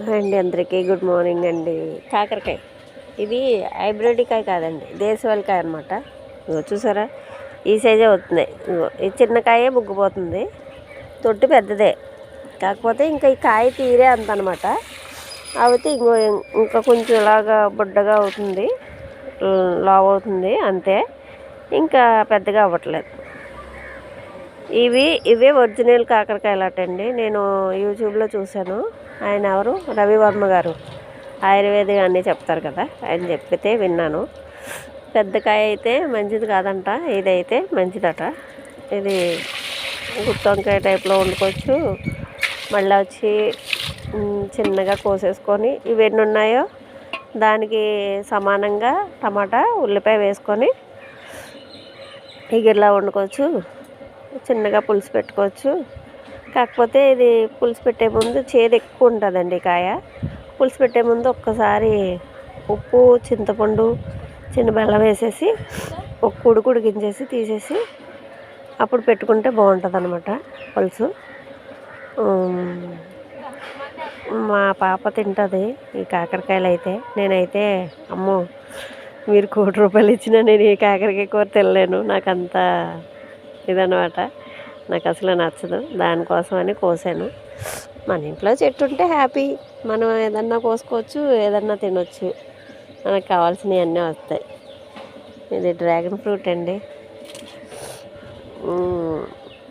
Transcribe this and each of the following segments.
అండి అందరికీ good morning అండి. కాకరకాయ ఇది హైబ్రిడ్ కాయ కాదండి, దేశవాళీ కాయ అనమాట. ఇగో చూసారా, ఈ సైజే వస్తుంది. ఇగో ఈ చిన్న కాయే ముగ్గిపోతుంది, తొట్టి పెద్దదే. కాకపోతే ఇంకా ఈ కాయ తీరే అంత అనమాట. అయితే ఇంకా కొంచెం ఇలాగా బుడ్డగా అవుతుంది, లావ్ అవుతుంది అంతే, ఇంకా పెద్దగా అవ్వట్లేదు. ఇవే ఒరిజినల్ కాకరకాయలు అటండి. నేను యూట్యూబ్లో చూశాను. ఆయన ఎవరు, రవివర్మ గారు, ఆయుర్వేద అన్నీ చెప్తారు కదా, ఆయన చెప్పితే విన్నాను. పెద్ద కాయ అయితే మంచిది కాదంట, ఇదైతే మంచిదట. ఇది గుత్తి వంకాయ టైప్లో వండుకోవచ్చు. మళ్ళీ వచ్చి చిన్నగా కోసేసుకొని ఇవి ఎన్ని ఉన్నాయో దానికి సమానంగా టమాటా ఉల్లిపాయ వేసుకొని ఇగిలా వండుకోవచ్చు. చిన్నగా పులుసు పెట్టుకోవచ్చు. కాకపోతే ఇది పులుసు పెట్టే ముందు చేదు ఎక్కువ ఉంటుందండి కాయ. పులుసు పెట్టే ముందు ఒక్కసారి ఉప్పు, చింతపండు, చిన్న బెల్లం వేసేసి ఒక ఉడికించేసి తీసేసి అప్పుడు పెట్టుకుంటే బాగుంటుంది అన్నమాట పులుసు. మా పాప తింటుంది ఈ కాకరకాయలు అయితే. నేనైతే అమ్మో, మీరు ₹1,00,00,000 ఇచ్చినా నేను ఈ కాకరకాయ కూర తినలేను. నాకంత ఇదనమాట, నాకు అసలు నచ్చదు. దానికోసమని కోసాను. మన ఇంట్లో చెట్టు ఉంటే హ్యాపీ, మనం ఏదన్నా కోసుకోవచ్చు, ఏదన్నా తినొచ్చు, మనకు కావాల్సినవి అన్నీ వస్తాయి. ఇది డ్రాగన్ ఫ్రూట్ అండి.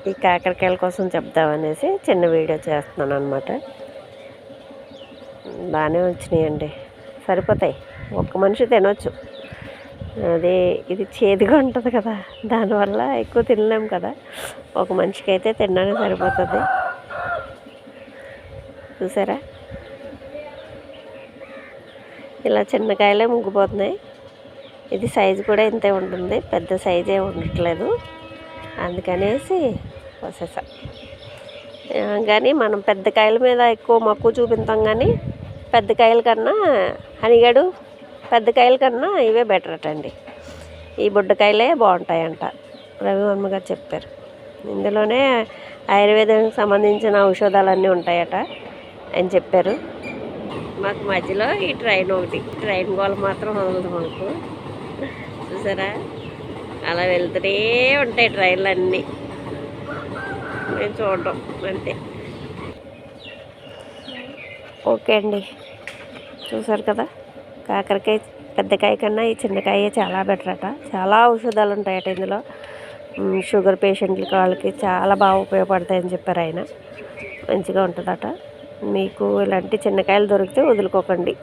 ఈ కాకరకాయల కోసం చెప్దామనేసి చిన్న వీడియో చేస్తున్నాను అనమాట. బాగానే వచ్చినాయండి, సరిపోతాయి, ఒక్క మనిషి తినొచ్చు. ఇది చేదుగా ఉంటుంది కదా, దానివల్ల ఎక్కువ తినలేము కదా. ఒక మనిషికి అయితే తినడానికి సరిపోతుంది. చూసారా, ఇలా చిన్న కాయలే ముగ్గిపోతున్నాయి. ఇది సైజు కూడా ఇంతే ఉంటుంది, పెద్ద సైజే ఉండట్లేదు, అందుకనేసి కోసేసా. కానీ మనం పెద్ద కాయల మీద ఎక్కువ మక్కువ చూపిస్తాం, కానీ పెద్ద కాయల కన్నా హనిగడు పెద్ద కాయల కన్నా ఇవే బెటర్ అటండి. ఈ బుడ్డకాయలే బాగుంటాయంట, రవివర్మ గారు చెప్పారు. ఇందులోనే ఆయుర్వేదానికి సంబంధించిన ఔషధాలన్నీ ఉంటాయట అని చెప్పారు. మాకు మధ్యలో ఈ ట్రైన్ గోల మాత్రం వదలదు మాకు. చూసారా, అలా వెళ్తూనే ఉంటాయి ట్రైన్లు అన్నీ, మేము చూడడం అంతే. ఓకే అండి, చూసారు కదా, కాకరకాయ పెద్దకాయ కన్నా ఈ చిన్నకాయ చాలా బెటర్ అట. చాలా ఔషధాలు ఉంటాయట ఇందులో. షుగర్ పేషెంట్లకి వాళ్ళకి చాలా బాగా ఉపయోగపడతాయని చెప్పారు ఆయన. మంచిగా ఉంటుందట. మీకు ఇలాంటి చిన్నకాయలు దొరికితే వదులుకోకండి.